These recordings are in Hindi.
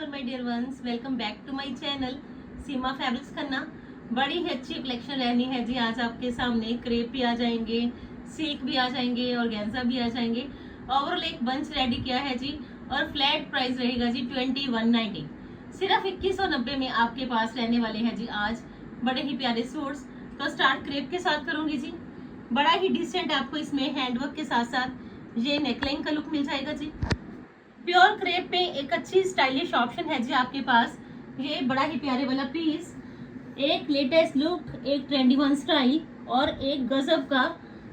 Afternoon my dear ones, welcome back to my channel Seema fabrics Khanna. बड़ी ही अच्छी कलेक्शन रहनी है जी आज आपके सामने। क्रेप भी आ जाएंगे, सिल्क भी आ जाएंगे और गेंजा भी आ जाएंगे। ओवरऑल एक बंच रेडी किया है जी और फ्लैट प्राइस रहेगा जी 2190। सिर्फ 2190 में आपके पास रहने वाले हैं जी आज बड़े ही प्यारे सूट्स। तो स्टार्ट क्रेप के साथ करूंगी जी। बड़ा ही डिसेंट आपको इसमें हैंडवर्क के साथ साथ ये नेकलाइन का लुक मिल जाएगा जी। प्योर क्रेप पे एक अच्छी स्टाइलिश ऑप्शन है जी आपके पास। ये बड़ा ही प्यारे वाला पीस, एक लेटेस्ट लुक, एक ट्रेंडी वन स्टाइल और एक गजब का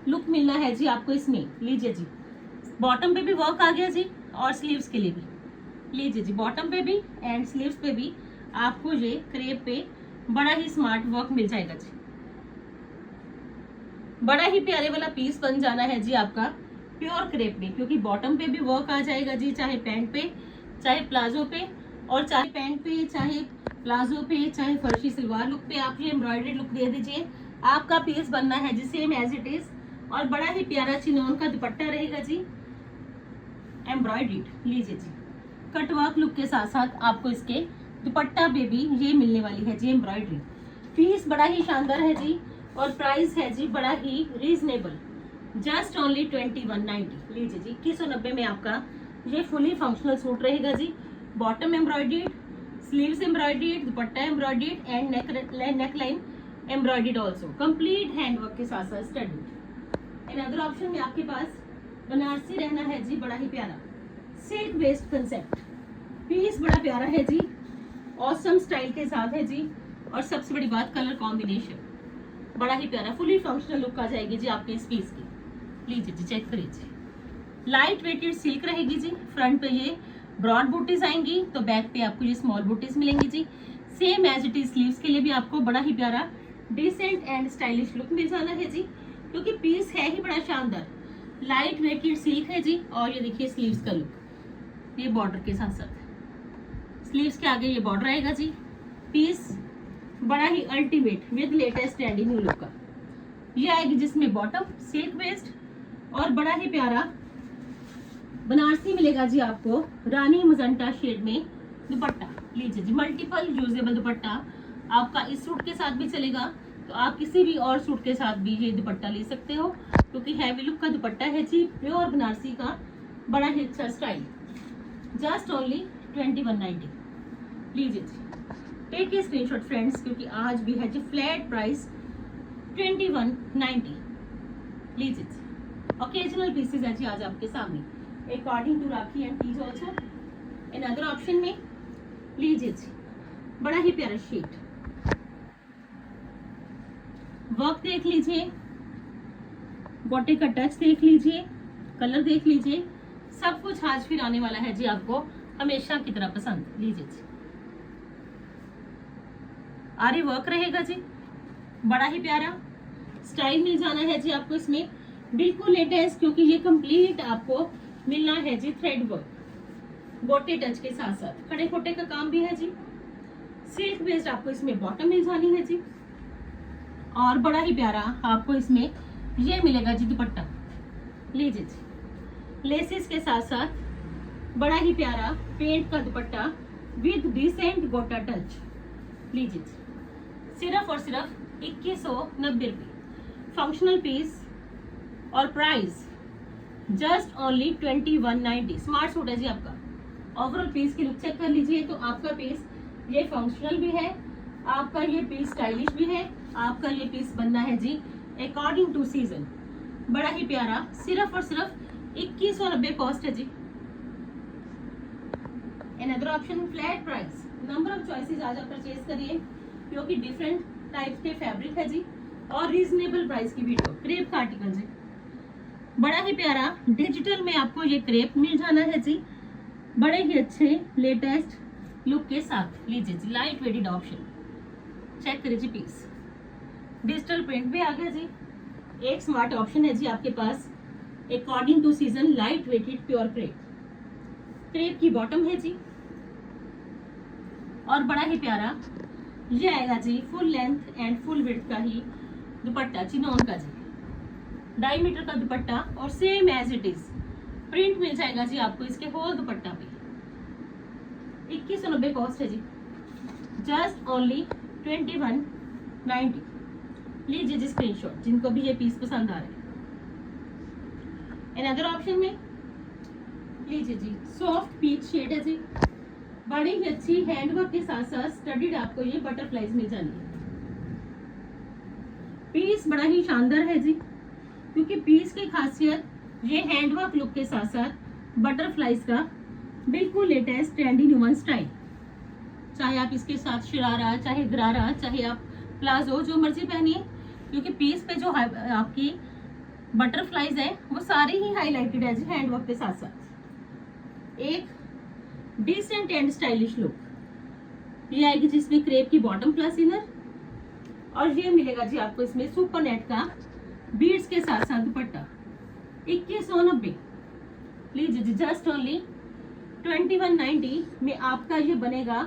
लुक मिलना है जी आपको इसमें। लीजिए जी, बॉटम पे भी वर्क आ गया जी और स्लीव्स के लिए भी। लीजिए जी, बॉटम पे भी एंड स्लीव्स पे भी आपको ये क्रेप पे बड़ा ही स्मार्ट वर्क मिल जाएगा जी। बड़ा ही प्यारे वाला पीस बन जाना है जी आपका प्योर क्रेप में, क्योंकि बॉटम पे भी वर्क आ जाएगा जी, चाहे पैंट पे, चाहे प्लाजो पे, और चाहे पैंट पे, चाहे प्लाजो पे, चाहे फर्शी सलवार लुक पे आप ये एम्ब्रॉयडरी लुक दे दीजिए। आपका पीस बनना है जी सेम एज इट इज। और बड़ा ही प्यारा चिनोन का दुपट्टा रहेगा जी, एम्ब्रॉयडरीड। लीजिए जी, कटवर्क लुक के साथ साथ आपको इसके दुपट्टा पे भी ये मिलने वाली है जी एम्ब्रॉयडरी। पीस बड़ा ही शानदार है जी और प्राइस है जी बड़ा ही रीजनेबल, जस्ट ओनली 2190। लीजिए जी, 2190 में आपका ये फुली फंक्शनल सूट रहेगा जी। Bottom embroidered, sleeves embroidered, dupatta embroidered and neckline embroidered also, complete handwork के साथ साथ स्टडीड। एंड अदर ऑप्शन में आपके पास बनारसी रहना है जी, बड़ा ही प्यारा सिल्क बेस्ड कंसेप्ट। पीस बड़ा प्यारा है जी, ऑसम स्टाइल के साथ है जी। और सबसे बड़ी बात, कलर कॉम्बिनेशन बड़ा ही प्यारा, फुली फंक्शनल लुक आ जाएगी जी आपके इस पीस की। लीजिए जी, चेक करिए। लाइट वेटेड सिल्क रहेगी जी। फ्रंट पे ये ब्रॉड बूटीज आएंगी तो बैक पे आपको ये स्मॉल बूटीज मिलेंगी जी। Same as it is sleeves के लिए भी आपको बड़ा ही प्यारा डिसेंट एंड स्टाइलिश लुक मिल जाना है जी, क्योंकि पीस है ही बड़ा शानदार। लाइट वेटेड सिल्क है जी। और ये देखिए स्लीव्स का लुक, ये बॉर्डर के साथ साथ स्लीव्स के आगे ये बॉर्डर आएगा जी। पीस बड़ा ही ultimate with latest trendy new look का ये आएगी, जिसमें बॉटम सिल्क बेस्ड और बड़ा ही प्यारा बनारसी मिलेगा जी आपको रानी मजंटा शेड में दुपट्टा। लीजिए जी, मल्टीपल यूजेबल दुपट्टा आपका इस सूट के साथ भी चलेगा, तो आप किसी भी और सूट के साथ भी ये दुपट्टा ले सकते हो, क्योंकि हैवी लुक का दुपट्टा है जी, प्योर बनारसी का, बड़ा ही अच्छा स्टाइल। Just only 2190। लीजिए जी, टेक ए स्क्रीनशॉट फ्रेंड्स, क्योंकि आज भी है जी फ्लैट प्राइस 2190। लीजिए जी, ओकेजनल पीसेज है जी आज आपके सामने, according to Rakhi and Teej also. इन अदर ऑप्शन में लीजिए जी, बड़ा ही प्यारा शेड, वर्क देख लीजिए, बॉटे का टच देख लीजिए, कलर देख लीजिए, सब कुछ आज फिर आने वाला है जी आपको हमेशा की तरह पसंद। लीजिए जी, आरी वर्क रहेगा जी, बड़ा ही प्यारा स्टाइल मिल जाना है जी आपको इसमें, बिल्कुल लेटेस्ट, क्योंकि ये कंप्लीट आपको मिलना है जी थ्रेड वर्क, बोटे टच के साथ साथ खड़े खोटे का काम भी है जी। सिल्क बेस्ड आपको इसमें बॉटम मिल जानी है जी, और बड़ा ही प्यारा आपको इसमें ये मिलेगा जी दुपट्टा। लीजिए जी, लेसेस के साथ साथ बड़ा ही प्यारा पेंट का दुपट्टा विद डिसेंट गोटा टच। लीजिए जी, सिर्फ और सिर्फ 2190 रुपये, फंक्शनल पीस और price just only 2190। Smart suit है जी आपका। ओवरऑल पीस की लुक चेक कर लीजिए, तो आपका पीस ये फंक्शनल भी है, आपका ये पीस स्टाइलिश भी है, आपका ये पीस बनना है जी अकॉर्डिंग टू सीजन। बड़ा ही प्यारा, सिर्फ और सिर्फ 2190 कॉस्ट है जी। Another option flat price, number of choices आज आप परचेज करिए, क्योंकि डिफरेंट टाइप के फैब्रिक है जी और रीजनेबल प्राइस की वीडियो। क्रेप का आर्टिकल जी, बड़ा ही प्यारा डिजिटल में आपको ये क्रेप मिल जाना है जी, बड़े ही अच्छे लेटेस्ट लुक के साथ। लीजिए जी, लाइट वेटेड ऑप्शन, चेक करिए जी, पीस डिजिटल प्रिंट भी आ गया जी। एक स्मार्ट ऑप्शन है जी आपके पास according to season, light weighted pure crepe. Crepe की बॉटम है जी, और बड़ा ही प्यारा ये आएगा जी full length and full width का ही दुपट्टा, चिनोन का जी, 2.5 मीटर का दुपट्टा और same as it is print मिल जाएगा जी आपको इसके होल दुपट्टा पे। 2190 कॉस्ट है जी, जस्ट ओनली 2190। लीजिए जी स्क्रीनशॉट, जिनको भी ये पीस पसंद आ रहा है। अनदर ऑप्शन में लीजिए जी, सॉफ्ट पीच शेड है जी, बड़ी ही अच्छी हैंडवर्क के साथ साथ स्टडीड आपको ये बटरफ्लाईज मिल जानी है। पीस बड़ा ही शानदार है जी, क्योंकि पीस की खासियत ये हैंडवर्क लुक के साथ साथ बटरफ्लाईज का बिल्कुल लेटेस्ट ट्रेंडी न्यूमन स्टाइल। चाहे आप इसके साथ शरारा, चाहे गरारा, चाहे आप प्लाजो, जो मर्जी पहनिए, क्योंकि पीस पे जो आपकी बटरफ्लाईज है वो सारी ही हाईलाइटेड है जी हैंडवर्क के साथ साथ। एक डिसेंट एंड स्टाइलिश लुक ये आएगी जिसमें क्रेप की बॉटम प्लस इनर, और ये मिलेगा जी आपको इसमें सुपर नेट का बीड्स के साथ साथ दुपट्टा। 2190। लीजिए जी, जस्ट ओनली 2190 में आपका ये बनेगा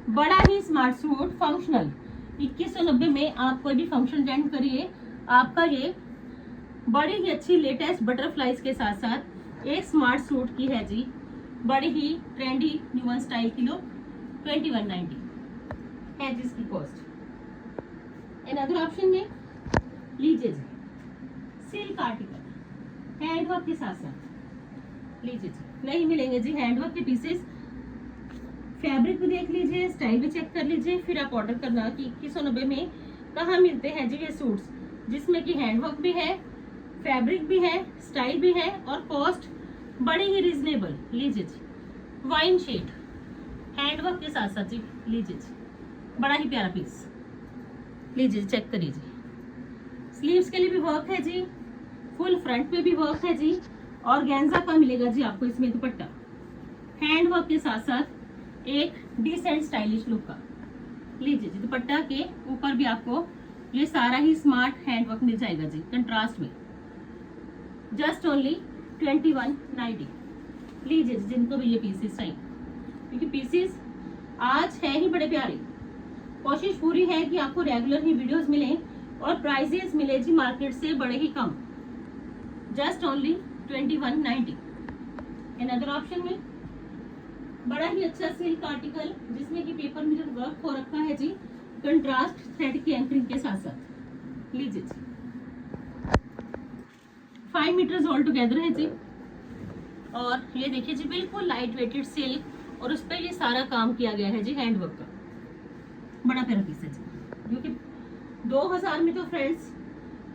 बड़ा ही स्मार्ट सूट फंक्शनल। 2190 में आप कोई भी फंक्शन अटेंड करिए, आपका ये बड़ी ही अच्छी लेटेस्ट बटरफ्लाईज के साथ साथ एक स्मार्ट सूट की है जी, बड़ी ही ट्रेंडी न्यूमन स्टाइल की लुक। 2190 है जिसकी कॉस्ट। अनदर ऑप्शन में लीजिए जी, सिल्क आर्टिकल हैंडवर्क के साथ साथ। लीजिए जी, नहीं मिलेंगे जी हैंडवर्क के पीसेस। फैब्रिक भी देख लीजिए, स्टाइल भी चेक कर लीजिए, फिर आप ऑर्डर करना कि 2190 में कहाँ मिलते हैं जी ये सूट्स, जिसमें कि हैंडवर्क भी है, फैब्रिक भी है, स्टाइल भी है, और कॉस्ट बड़ी ही रिजनेबल। लीजिए जी, वाइन शेड हैंडवर्क के साथ साथ जी। लीजिए जी, बड़ा ही प्यारा पीस। लीजिए जी, चेक करिए जी, स्लीव्स के लिए भी वर्क है जी, फुल फ्रंट पे भी वर्क है जी, और गेंजा का मिलेगा जी आपको इसमें दुपट्टा हैंडवर्क के साथ साथ एक डिसेंट स्टाइलिश लुक का। लीजिए जी, दुपट्टा के ऊपर भी आपको ये सारा ही स्मार्ट हैंडवर्क मिल जाएगा जी कंट्रास्ट में। Just only 2190। लीजिए जी, जिनको भी ये पीसेस चाहिए, क्योंकि पीसेस आज है ही बड़े प्यारे। कोशिश पूरी है कि आपको रेगुलर ही वीडियोस मिले और प्राइजेस मिले जी मार्केट से बड़े ही कम। Just only 2190। अनदर ऑप्शन में बड़ा ही अच्छा सिल्क आर्टिकल जिसमें कि पेपर मिरर वर्क हो रखा है जी, कंट्रास्ट थ्रेड की एंकरिंग के साथ साथ। लीजिए जी, 5 मीटर्स ऑल टुगेदर है जी, और ये देखिए जी बिल्कुल लाइट वेटेड सिल्क, और उस पर ये सारा काम किया गया है जी हैंडवर्क का। बड़ा प्यारा पीस है जी, क्योंकि 2000 में तो फ्रेंड्स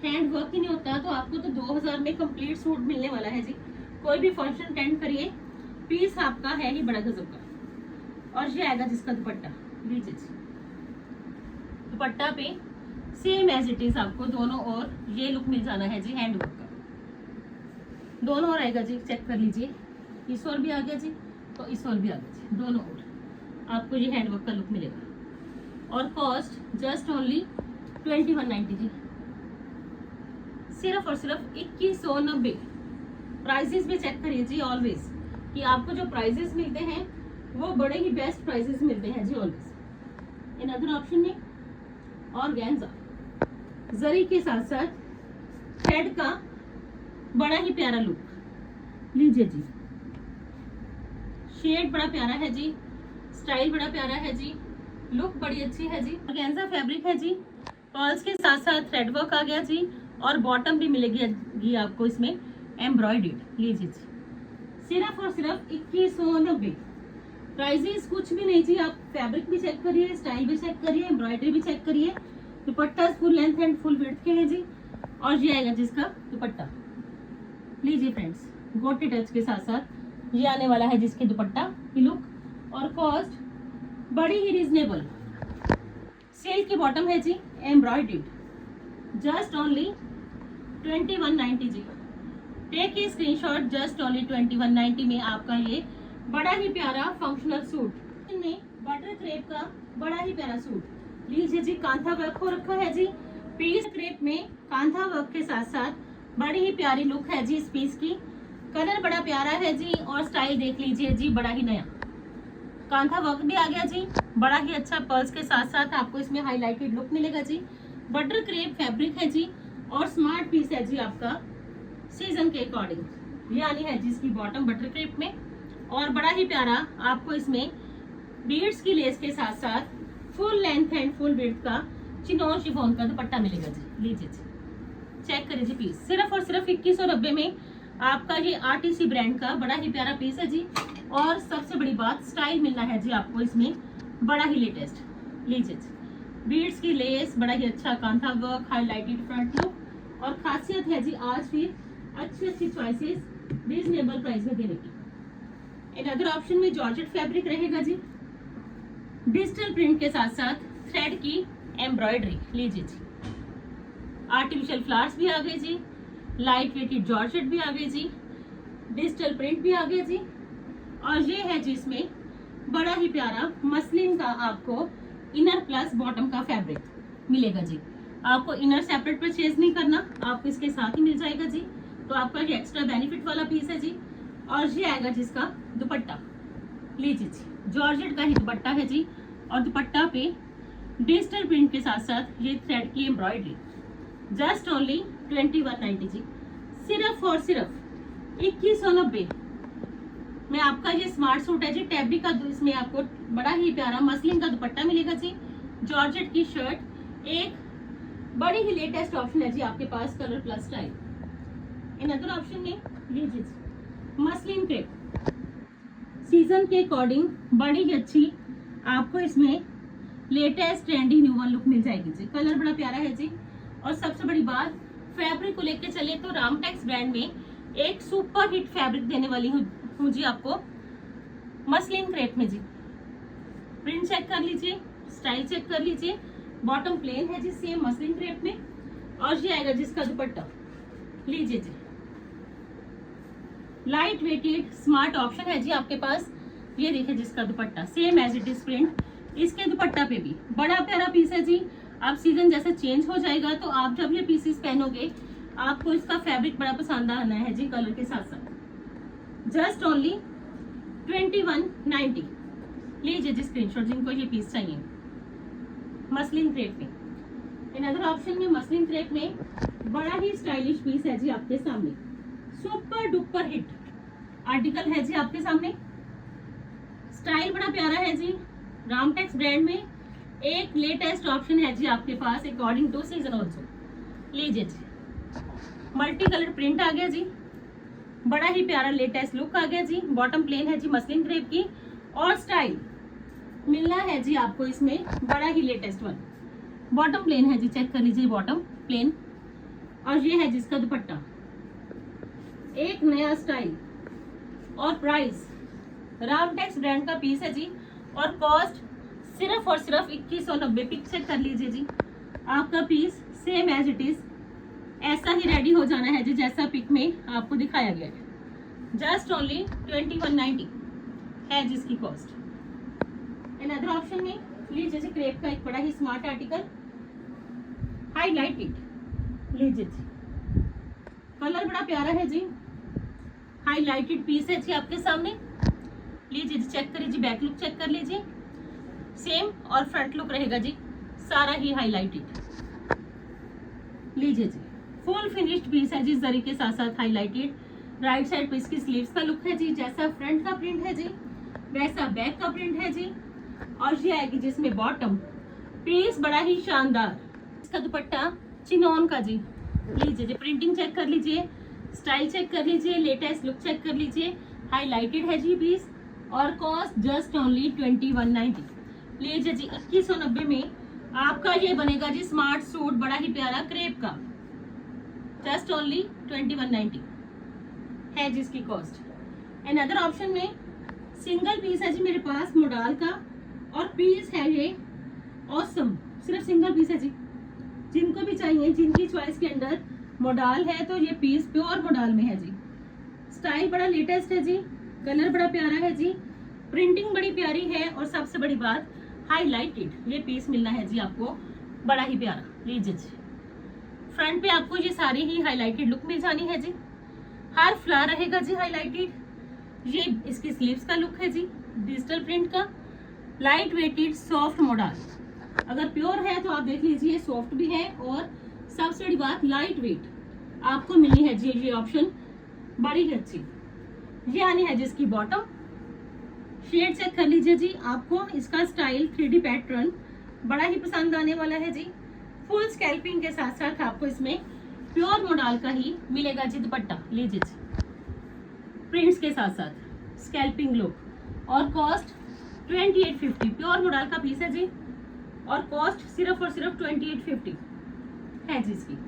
हैंडवर्क ही नहीं होता, तो आपको तो 2000 में कंप्लीट सूट मिलने वाला है जी। कोई भी फंक्शन अटेंड करिए, पीस आपका है ही बड़ा गजब का। और ये आएगा जिसका दुपट्टा। लीजिए जी, दुपट्टा पे सेम एज इट इज आपको दोनों और ये लुक मिल जाना है जी हैंडवर्क का। दोनों और आएगा जी, चेक कर लीजिए, इस और भी आ गया जी, तो इस और भी आ गया जी, दोनों और आपको ये हैंडवर्क का लुक मिलेगा। और कॉस्ट जस्ट ओनली 2190 जी, सिर्फ और सिर्फ 2190। प्राइजेस भी चेक करिए जी ऑलवेज, कि आपको जो प्राइजेस मिलते हैं वो बड़े ही बेस्ट प्राइजेस मिलते हैं जी ऑलवेज। इन अदर ऑप्शन में ऑर्गेन्जा जरी के साथ साथ थ्रेड का बड़ा ही प्यारा लुक। लीजिए जी, शेड बड़ा प्यारा है जी, स्टाइल बड़ा प्यारा है जी, लुक बड़ी अच्छी है जी। ऑर्गेन्जा फैब्रिक है जी, पर्ल्स के साथ साथ थ्रेड वर्क आ गया जी, और बॉटम भी मिलेगी आपको इसमें एम्ब्रॉयडर्ड। लीजिए जी, सिर्फ और सिर्फ 2190। प्राइजेस कुछ भी नहीं जी, आप फैब्रिक भी चेक करिए, स्टाइल भी चेक करिए, एम्ब्रॉयडरी भी चेक करिए। दुपट्टा full length and full width के हैं जी, और ये आएगा जिसका दुपट्टा। लीजिए फ्रेंड्स, गोटे टच के साथ साथ ये आने वाला है जिसके दुपट्टा की लुक, और कॉस्ट बड़ी ही रिजनेबल। सिल्क की बॉटम है जी, एम्ब्रॉयडर्ड। जस्ट ओनली 2190 जी। Take a screenshot, just only 2190 में आपका ये बड़ा ही प्यारा फंक्शनल सूट में बटर क्रेप का बड़ा ही प्यारा सूट। लीजिए जी, कांथा वर्क हो रखा है जी, पीस क्रेप में कांथा वर्क के साथ साथ बड़ी ही प्यारी लुक है जी इस पीस की। कलर बड़ा प्यारा है जी, और स्टाइल देख लीजिए जी, बड़ा ही नया कांथा वर्क भी आ गया जी, बड़ा ही अच्छा पर्ल्स के साथ साथ आपको इसमें हाईलाइटेड लुक मिलेगा जी। बटर क्रेप फैब्रिक है जी, और स्मार्ट पीस है जी आपका सीजन के अकॉर्डिंग। ये आनी है जी इसकी बॉटम बटर क्रेप में, और बड़ा ही प्यारा आपको इसमें बीड्स की लेस के साथ साथ full length and full width का चिनोन शिफॉन का दुपट्टा मिलेगा जी। लीजिए जी, चेक करिए जी पीस। सिर्फ और सिर्फ 2190 में आपका ये आरटीसी ब्रांड का बड़ा ही प्यारा पीस है जी। और सबसे बड़ी बात, स्टाइल मिलना है जी आपको इसमें बड़ा ही लेटेस्ट। लीजिए जी, बीड्स की लेस, बड़ा ही अच्छा kantha work, highlighted front look. और खासियत है जी आज फिर अच्छी अच्छी चॉइसेस रीजनेबल प्राइस में देने की। इन अदर ऑप्शन में जॉर्जेट फैब्रिक रहेगा जी, डिजिटल प्रिंट के साथ साथ थ्रेड की एम्ब्रॉयडरी। लीजिए जी, आर्टिफिशियल फ्लावर्स भी आ गए जी, लाइट वेटेड जॉर्जेट भी आ गए जी, डिजिटल प्रिंट भी आ गया जी। और ये है जी इसमें बड़ा ही प्यारा मसलिन का आपको इनर प्लस बॉटम का फैब्रिक मिलेगा जी। आपको इनर सेपरेट परचेज नहीं करना, आपको इसके साथ ही मिल जाएगा जी। तो आपका ये एक्स्ट्रा बेनिफिट वाला पीस है जी। और ये आएगा जिसका दुपट्टा। लीजिए जी, जॉर्जेट का ही दुपट्टा है जी। और दुपट्टा पे डिजिटल प्रिंट के साथ साथ ये थ्रेड की एम्ब्रॉयडरी। जस्ट ओनली 2190 जी। सिर्फ और सिर्फ 2190 में आपका ये स्मार्ट सूट है जी। टैबी का इसमें आपको बड़ा ही प्यारा मसलिन का दुपट्टा मिलेगा जी। जॉर्जेट की शर्ट, एक बड़ी ही लेटेस्ट ऑप्शन है जी आपके पास, कलर प्लस स्टाइल। इन अदर ऑप्शन में लीजिए जी, मसलिन क्रेप, सीजन के अकॉर्डिंग बड़ी ही अच्छी आपको इसमें latest trendy new one look मिल जाएगी जी। कलर बड़ा प्यारा है जी। और सबसे बड़ी बात, फैब्रिक को लेके चले तो रामटेक्स ब्रांड में एक सुपर हिट फैब्रिक देने वाली हूँ जी आपको, मसलिन क्रेप में जी। प्रिंट चेक कर लीजिए, स्टाइल चेक कर लीजिए। बॉटम प्लेन है जी सेम मसलिन क्रेप में। और ये आएगा जिसका दुपट्टा। लीजिए जी, लाइट वेटेड स्मार्ट ऑप्शन है जी आपके पास। ये देखिए जिसका दुपट्टा same as it is print. इसके दुपट्टा पे भी बड़ा प्यारा पीस है जी। अब सीजन जैसे चेंज हो जाएगा तो आप जब ये पीसेस पहनोगे आपको इसका फैब्रिक बड़ा पसंद आना है जी, कलर के साथ साथ। Just only 2190। लीजिए जी स्क्रीनशॉट जिनको ये पीस चाहिए, मसलिन क्रेप में। इन अदर ऑप्शन में मसलिन क्रेप में बड़ा ही स्टाइलिश पीस है जी आपके सामने। सुपर डुपर हिट आर्टिकल है जी आपके सामने। स्टाइल बड़ा प्यारा है जी। रामटेक्स ब्रांड में एक लेटेस्ट ऑप्शन है जी आपके पास अकॉर्डिंग टू सीजन ऑल्सो। लीजिए जी, मल्टी कलर प्रिंट आ गया जी। बड़ा ही प्यारा लेटेस्ट लुक आ गया जी। बॉटम प्लेन है जी मसलिन क्रेप की। और स्टाइल मिलना है जी आपको इसमें बड़ा ही लेटेस्ट वन। बॉटम प्लेन है जी, चेक कर लीजिए बॉटम प्लेन। और ये है जिसका दुपट्टा, एक नया स्टाइल। और प्राइस रामटेक्स ब्रांड का पीस है जी। और कॉस्ट सिर्फ और सिर्फ 2190। पिक चेक कर लीजिए जी, आपका piece same as it is ऐसा ही रेडी हो जाना है जी जैसा पिक में आपको दिखाया गया है। जस्ट ओनली 2190 है जिसकी कॉस्ट। इन अदर ऑप्शन में लीजिए जी, क्रेप का एक बड़ा ही स्मार्ट आर्टिकल, हाईलाइटेड। लीजिए जी, कलर बड़ा प्यारा है जी। हाईलाइटेड पीस है जी आपके सामने। लीजिए जी, चेक करिए जी, बैक लुक चेक कर लीजिए। सेम और फ्रंट लुक रहेगा जी सारा ही हाईलाइटेड। लीजिए जी, फुल फिनिश्ड पीस है जी, जरी के साथ साथ हाईलाइटेड। राइट साइड पे इसकी स्लीव्स का लुक है जी। जैसा फ्रंट का प्रिंट है जी वैसा बैक का प्रिंट है जी। और ये आएगी जिसमें बॉटम। पीस बड़ा ही शानदार। इसका दुपट्टा चिनॉन का जी। लीजिए जी, प्रिंटिंग चेक कर लीजिए, स्टाइल चेक कर लीजिए, लेटेस्ट लुक चेक कर लीजिए। हाईलाइटेड है जी पीस। और कॉस्ट जस्ट ओनली 2190। लीजिए जी, 2190 में आपका ये बनेगा जी स्मार्ट सूट, बड़ा ही प्यारा क्रेप का। जस्ट ओनली 2190 है जिसकी कॉस्ट। एंड अदर ऑप्शन में सिंगल पीस है जी मेरे पास मोडाल का। और पीस है ये ऑसम, सिर्फ सिंगल पीस है जी। जिनको भी चाहिए, जिनकी चॉइस के अंदर मोडाल है तो ये पीस प्योर मोडाल में है जी। स्टाइल बड़ा लेटेस्ट है जी, कलर बड़ा प्यारा है जी, प्रिंटिंग बड़ी प्यारी है। और सबसे बड़ी बात, हाईलाइटेड ये पीस मिलना है जी आपको बड़ा ही प्यारा। लीजिए जी, फ्रंट पे आपको ये सारी ही हाईलाइटेड लुक मिल जानी है जी। हर फ्लावर रहेगा जी हाईलाइटेड। ये इसकी स्लीव्स का लुक है जी, डिजिटल प्रिंट का, लाइट वेटेड सॉफ्ट मोडाल। अगर प्योर है तो आप देख लीजिए सॉफ्ट भी है। और सबसे बड़ी बात, लाइट वेट आपको मिलनी है जी। ये ऑप्शन बड़ी ही अच्छी। ये आनी है जिसकी बॉटम। शेड चेक कर लीजिए जी, आपको इसका स्टाइल 3D पैटर्न बड़ा ही पसंद आने वाला है जी। फुल स्कैल्पिंग के साथ साथ आपको इसमें प्योर मोडाल का ही मिलेगा जी दुपट्टा। लीजिए जी, प्रिंट्स के साथ साथ स्कैल्पिंग लुक और कॉस्ट 2850। प्योर मोडाल का पीस है जी और कॉस्ट सिर्फ और सिर्फ 2850 है जी इसकी।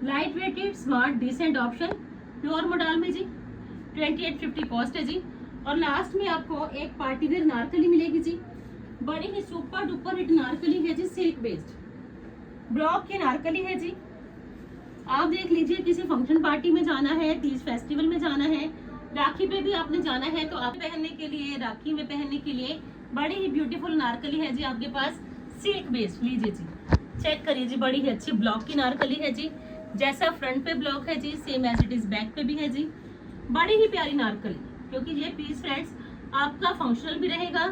Light weighted smart decent option pure modal में जी 2850 कॉस्ट है जी। और लास्ट में आपको एक पार्टी वेयर नारकली मिलेगी जी, बड़ी ही सुपर डुपर हिट नारकली है जी, सिल्क बेस्ड ब्लॉक की नारकली है जी। आप देख लीजिए, किसी फंक्शन पार्टी में जाना है, तीज फेस्टिवल में जाना है, राखी पे भी आपने जाना है तो आप पहनने के लिए, राखी में पहनने के लिए बड़ी ही ब्यूटीफुल नारकली है जी आपके पास, सिल्क बेस्ड। लीजिए जी, चेक करिए जी, बड़ी ही अच्छी ब्लॉक की नारकली है जी। जैसा फ्रंट पे ब्लॉक है जी, same as it is back पे भी है जी। बड़ी ही प्यारी नारकली, क्योंकि ये पीस फ्रेंड्स आपका फंक्शनल भी रहेगा,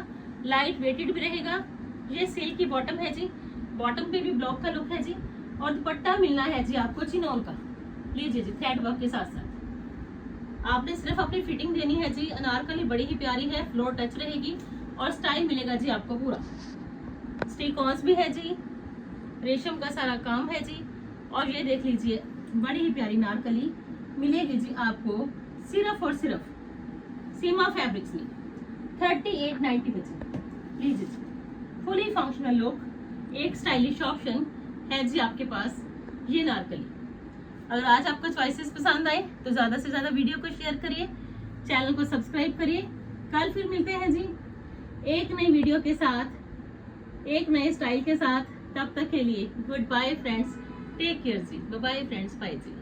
लाइट वेटेड भी रहेगा। ये सिल्क की बॉटम है जी, बॉटम पे भी ब्लॉक का लुक है जी। और दुपट्टा मिलना है जी आपको चिनोन का। लीजिए जी, थ्रेड वर्क के साथ साथ आपने सिर्फ अपनी फिटिंग देनी है जी। अनारकली बड़ी ही प्यारी है, फ्लोर टच रहेगी और स्टाइल मिलेगा जी आपको पूरा। स्टिकॉन्स भी है जी, रेशम का सारा काम है जी। और ये देख लीजिए, बड़ी ही प्यारी नारकली मिलेगी जी आपको सिर्फ और सिर्फ सीमा फैब्रिक्स में 3890 में जी। लीजिए जी, फुली फंक्शनल लुक, एक स्टाइलिश ऑप्शन है जी आपके पास ये नारकली। अगर आज आपको चॉइसेस पसंद आए तो ज़्यादा से ज़्यादा वीडियो को शेयर करिए, चैनल को सब्सक्राइब करिए। कल फिर मिलते हैं जी एक नई वीडियो के साथ, एक नए स्टाइल के साथ। तब तक के लिए goodbye friends, take care जी, बाय बाय फ्रेंड्स, बाय जी।